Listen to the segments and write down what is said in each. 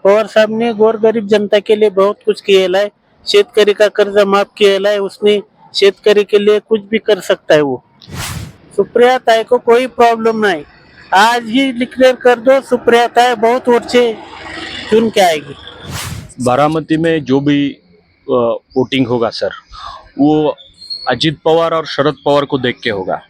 पवार साहब ने गोरगरीब जनता के लिए बहुत कुछ किया है। शेतकरी का कर्ज माफ किया है उसने। शेतकरी के लिए कुछ भी कर सकता है वो। सुप्रिया ताई को कोई प्रॉब्लम नहीं। आज ही डिक्लेयर कर दो, सुप्रिया ताई बहुत वर्षे चुन के आएगी। बारामती में जो भी वोटिंग होगा सर, वो अजीत पवार और शरद पवार को देख के होगा।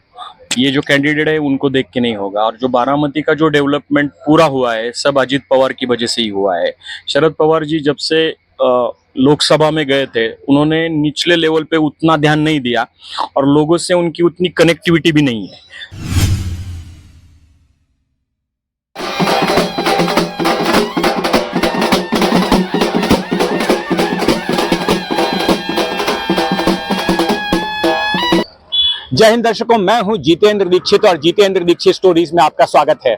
ये जो कैंडिडेट है उनको देख के नहीं होगा। और जो बारामती का जो डेवलपमेंट पूरा हुआ है सब अजीत पवार की वजह से ही हुआ है। शरद पवार जी जब से लोकसभा में गए थे उन्होंने निचले लेवल पे उतना ध्यान नहीं दिया और लोगों से उनकी उतनी कनेक्टिविटी भी नहीं है। जय हिंद दर्शकों, मैं हूं जितेंद्र दीक्षित और जितेंद्र दीक्षित स्टोरीज में आपका स्वागत है।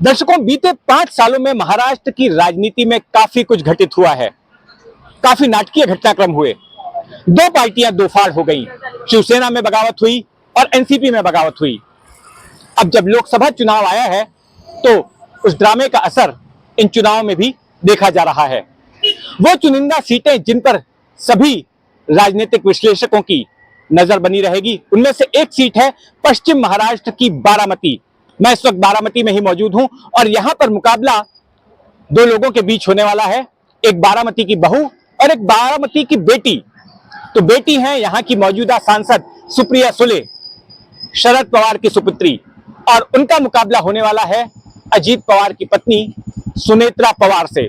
दर्शकों, बीते 5 सालों में महाराष्ट्र की राजनीति में काफी कुछ घटित हुआ है। काफी नाटकीय घटनाक्रम हुए। 2 पार्टियां दो फाड़ हो गई। शिवसेना में बगावत हुई और एनसीपी में बगावत हुई। अब जब लोकसभा चुनाव आया है तो उस ड्रामे का असर इन चुनावों में भी देखा जा रहा है। वो चुनिंदा सीटें जिन पर सभी राजनीतिक विश्लेषकों की नजर बनी रहेगी, उनमें से एक सीट है पश्चिम महाराष्ट्र की बारामती। मैं इस वक्त बारामती में ही मौजूद हूं और यहां पर मुकाबला 2 लोगों के बीच होने वाला है। एक बारामती की बहू और एक बारामती की बेटी। तो बेटी हैं यहां की मौजूदा सांसद सुप्रिया सुले, शरद पवार की सुपुत्री, और उनका मुकाबला होने वाला है अजीत पवार की पत्नी सुनेत्रा पवार से।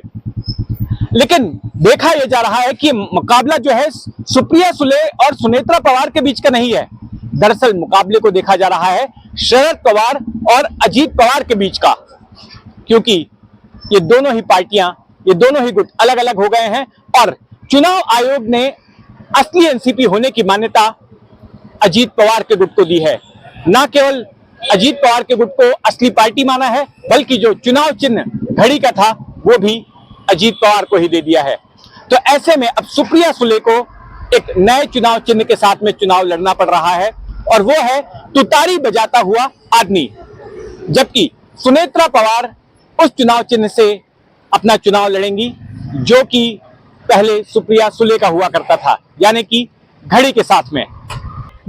लेकिन देखा यह जा रहा है कि मुकाबला जो है सुप्रिया सुले और सुनेत्रा पवार के बीच का नहीं है। दरअसल मुकाबले को देखा जा रहा है शरद पवार और अजीत पवार के बीच का, क्योंकि ये दोनों ही पार्टियां, ये दोनों ही गुट अलग अलग हो गए हैं और चुनाव आयोग ने असली एनसीपी होने की मान्यता अजीत पवार के गुट को दी है। न केवल अजीत पवार के गुट को असली पार्टी माना है, बल्कि जो चुनाव चिन्ह घड़ी का था वो भी अजीत पवार को ही दे दिया है। तो ऐसे में अब सुप्रिया सुले को एक नए चुनाव चिन्ह के साथ में चुनाव लड़ना पड़ रहा है और वो है तुतारी बजाता हुआ आदमी, जबकि सुनेत्रा पवार उस चुनाव चिन्ह से अपना चुनाव लड़ेंगी जो कि पहले सुप्रिया सुले का हुआ करता था, यानी कि घड़ी के साथ में।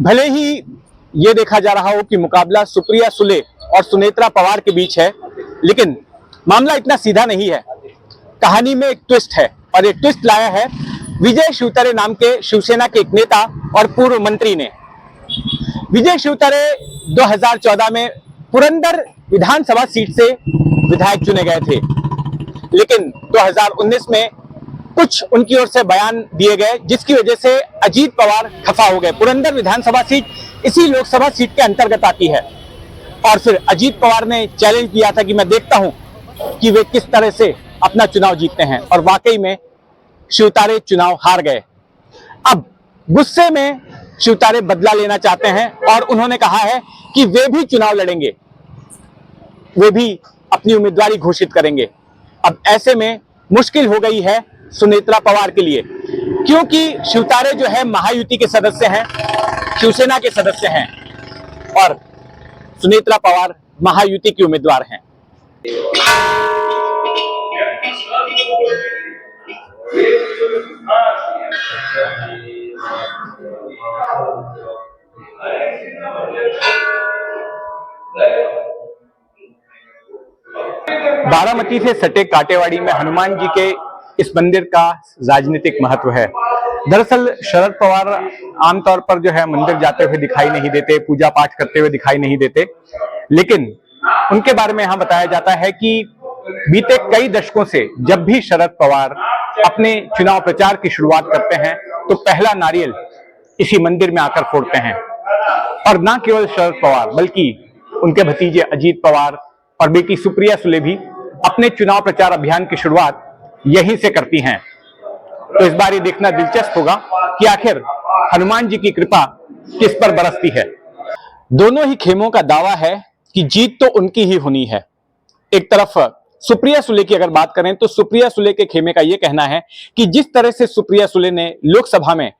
भले ही ये देखा जा रहा हो कि मुकाबला सुप्रिया सुले और सुनेत्रा पवार के बीच है, लेकिन मामला इतना सीधा नहीं है। कहानी में एक ट्विस्ट है और एक ट्विस्ट लाया है विजय शिवतारे नाम के शिवसेना के एक नेता और पूर्व मंत्री ने। विजय शिवतारे 2014 में पुरंदर विधानसभा सीट से विधायक चुने गए थे, लेकिन 2019 में कुछ उनकी ओर से बयान दिए गए जिसकी वजह से अजीत पवार खफा हो गए। पुरंदर विधानसभा सीट इसी लोकसभा सीट के अंतर्गत आती है और फिर अजीत पवार ने चैलेंज किया था कि मैं देखता हूं कि वे किस तरह से अपना चुनाव जीतते हैं, और वाकई में शिवतारे चुनाव हार गए। अब गुस्से में शिवतारे बदला लेना चाहते हैं और उन्होंने कहा है कि वे भी चुनाव लड़ेंगे, वे भी अपनी उम्मीदवारी घोषित करेंगे। अब ऐसे में मुश्किल हो गई है सुनेत्रा पवार के लिए, क्योंकि शिवतारे जो है महायुति के सदस्य हैं, शिवसेना के सदस्य हैं, और सुनेत्रा पवार महायुति की उम्मीदवार हैं। बारामती से सटे काटेवाड़ी में हनुमान जी के इस मंदिर का राजनीतिक महत्व है। दरअसल शरद पवार आमतौर पर जो है मंदिर जाते हुए दिखाई नहीं देते, पूजा पाठ करते हुए दिखाई नहीं देते, लेकिन उनके बारे में यहां बताया जाता है कि बीते कई दशकों से जब भी शरद पवार अपने चुनाव प्रचार की शुरुआत करते हैं तो पहला नारियल इसी मंदिर में आकर फोड़ते हैं। और ना केवल शरद पवार बल्कि उनके भतीजे अजीत पवार और बेटी सुप्रिया सुले भी अपने चुनाव प्रचार अभियान की शुरुआत यहीं से करती हैं। तो इस बार ये देखना दिलचस्प होगा कि आखिर हनुमान जी की कृपा किस पर बरसती है। दोनों ही खेमों का दावा है कि जीत तो उनकी ही होनी है। एक तरफ सुप्रिया सुले की अगर बात करें तो सुप्रिया सुले के खेमे का यह कहना है कि जिस तरह से सुप्रिया सुले ने लोकसभा में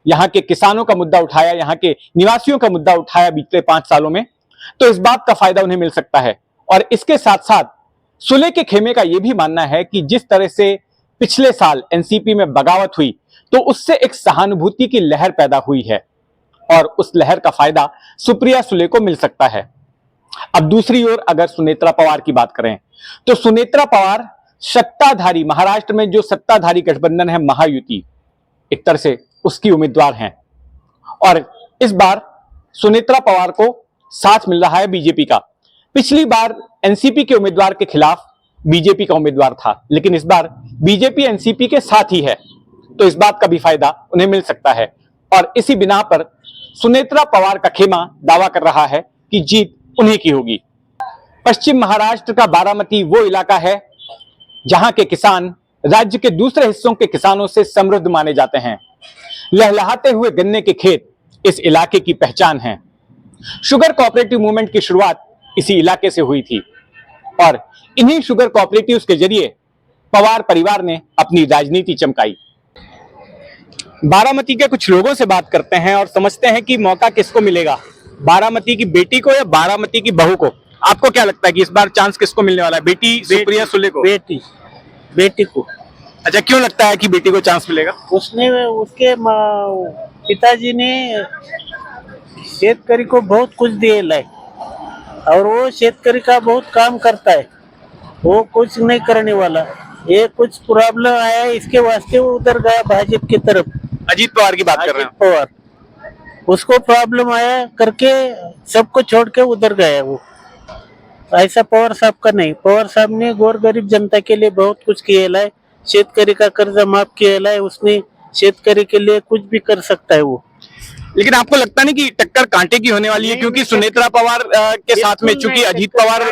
यहाँ के किसानों का मुद्दा उठाया, यहाँ के निवासियों का मुद्दा उठाया बीते 5 सालों में, तो इस बात का फायदा उन्हें मिल सकता है। और इसके साथ साथ सुले के खेमे का यह भी मानना है कि जिस तरह से पिछले साल एनसीपी में बगावत हुई तो उससे एक सहानुभूति की लहर पैदा हुई है और उस लहर का फायदा सुप्रिया सुले को मिल सकता है। अब दूसरी ओर अगर सुनेत्रा पवार की बात करें तो सुनेत्रा पवार सत्ताधारी महाराष्ट्र में जो सत्ताधारी गठबंधन है महायुति, एक तरह से उसकी उम्मीदवार हैं और इस बार सुनेत्रा पवार को साथ मिल रहा है बीजेपी का। पिछली बार एनसीपी के उम्मीदवार के खिलाफ बीजेपी का उम्मीदवार था, लेकिन इस बार बीजेपी एनसीपी के साथ ही है, तो इस बात का भी फायदा उन्हें मिल सकता है और इसी बिना पर सुनेत्रा पवार का खेमा दावा कर रहा है कि जीत उन्हीं की होगी। पश्चिम महाराष्ट्र का बारामती वो इलाका है जहां के किसान राज्य के दूसरे हिस्सों के किसानों से समृद्ध माने जाते हैं। लहलहाते हुए गन्ने के खेत इस इलाके की पहचान है। शुगर कोऑपरेटिव मूवमेंट की शुरुआत इसी इलाके से हुई थी और इन्हीं शुगर कोऑपरेटिव्स के जरिए पवार परिवार ने अपनी राजनीति चमकाई। बारामती के कुछ लोगों से बात करते हैं और समझते हैं कि मौका किसको मिलेगा, बारामती की बेटी को या बारामती की बहू को। आपको क्या लगता है कि इस बार चांस किसको मिलने वाला है, बेटी सुप्रिया सुले को? बेटी को। अच्छा, क्यों लगता है कि बेटी को चांस मिलेगा? उसके पिताजी ने शेतकरी को बहुत कुछ दिया है और वो शेतकरी का बहुत काम करता है, वो कुछ नहीं करने वाला। ये कुछ प्रॉब्लम आया है इसके वास्ते वो उधर गया भाजपा की तरफ। अजीत पवार की बात कर रहे हैं? पवार, उसको प्रॉब्लम आया करके सबको छोड़ के उधर गया वो। ऐसा पवार साहब का नहीं। पवार साहब ने गौर गरीब जनता के लिए बहुत कुछ किया है, शेतकरी का कर्जा माफ किया है उसने, शेतकरी के लिए कुछ भी कर सकता है वो। लेकिन आपको लगता नहीं कि टक्कर कांटे की होने वाली है? क्योंकि सुनेत्रा पवार के साथ में, चूंकि अजीत पवार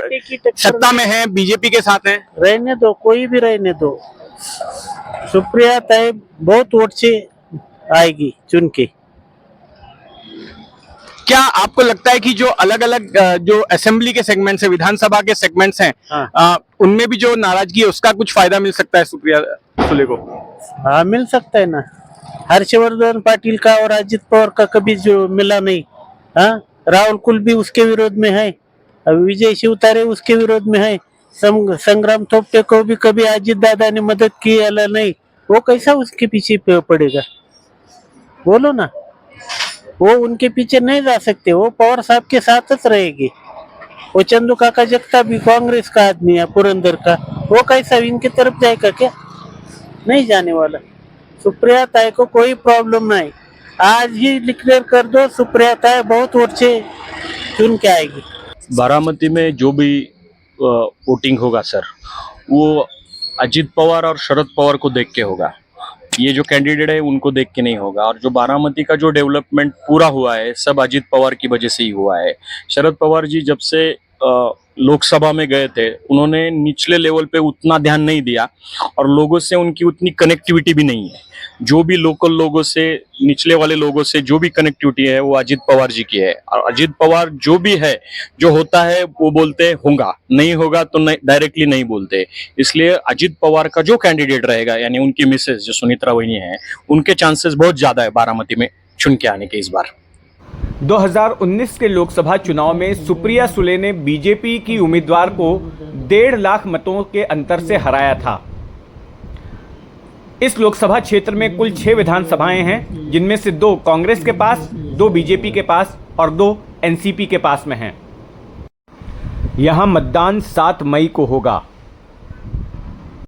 सत्ता में है, बीजेपी के साथ है। रहने दो, कोई भी रहने दो, सुप्रिया ताई बहुत वोट से आएगी चुन के। क्या आपको लगता है कि जो अलग अलग जो असेंबली के सेगमेंट्स है, विधानसभा के सेगमेंट्स हैं, उनमें भी जो नाराजगी है उसका कुछ फायदा मिल सकता है सुप्रिया सुले को? हाँ, मिल सकता है ना। हर्षवर्धन पाटिल का और अजित पवार का कभी जो मिला नहीं। हाँ, राहुल कुल भी उसके विरोध में है, विजय शिवतारे उसके विरोध में है, संग्राम थोपटे को भी कभी अजित दादा ने मदद की नहीं, वो कैसा उसके पीछे पड़ेगा? बोलो ना, वो उनके पीछे नहीं जा सकते, वो पवार साहब के साथ रहेगी। वो चंदू काका जगता भी कांग्रेस का आदमी है, पुरंदर का, वो कैसा इनकी तरफ जाएगा? क्या नहीं जाने वाला। सुप्रिया ताई को कोई प्रॉब्लम नहीं, आज ही डिक्लेयर कर दो, सुप्रिया ताई बहुत वोट से चुन के आएगी। बारामती में जो भी वोटिंग होगा सर, वो अजित पवार और शरद पवार को देख के होगा। ये जो कैंडिडेट है उनको देख के नहीं होगा। और जो बारामती का जो डेवलपमेंट पूरा हुआ है सब अजित पवार की वजह से ही हुआ है। शरद पवार जी जब से लोकसभा में गए थे, उन्होंने निचले लेवल पे उतना ध्यान नहीं दिया और लोगों से उनकी उतनी कनेक्टिविटी भी नहीं है। जो भी लोकल लोगों से, निचले वाले लोगों से जो भी कनेक्टिविटी है वो अजित पवार जी की है। और अजित पवार जो भी है, जो होता है वो बोलते होगा, नहीं होगा तो डायरेक्टली नहीं बोलते। इसलिए अजित पवार का जो कैंडिडेट रहेगा, यानी उनकी मिसेस जो सुनेत्रा वहिनी है, उनके चांसेस बहुत ज्यादा है बारामती में चुन के आने के इस बार। 2019 के लोकसभा चुनाव में सुप्रिया सुले ने बीजेपी की उम्मीदवार को 1.5 लाख मतों के अंतर से हराया था। इस लोकसभा क्षेत्र में कुल 6 विधानसभाएं हैं, जिनमें से 2 कांग्रेस के पास, 2 बीजेपी के पास और 2 एनसीपी के पास में हैं। यहां मतदान 7 मई को होगा।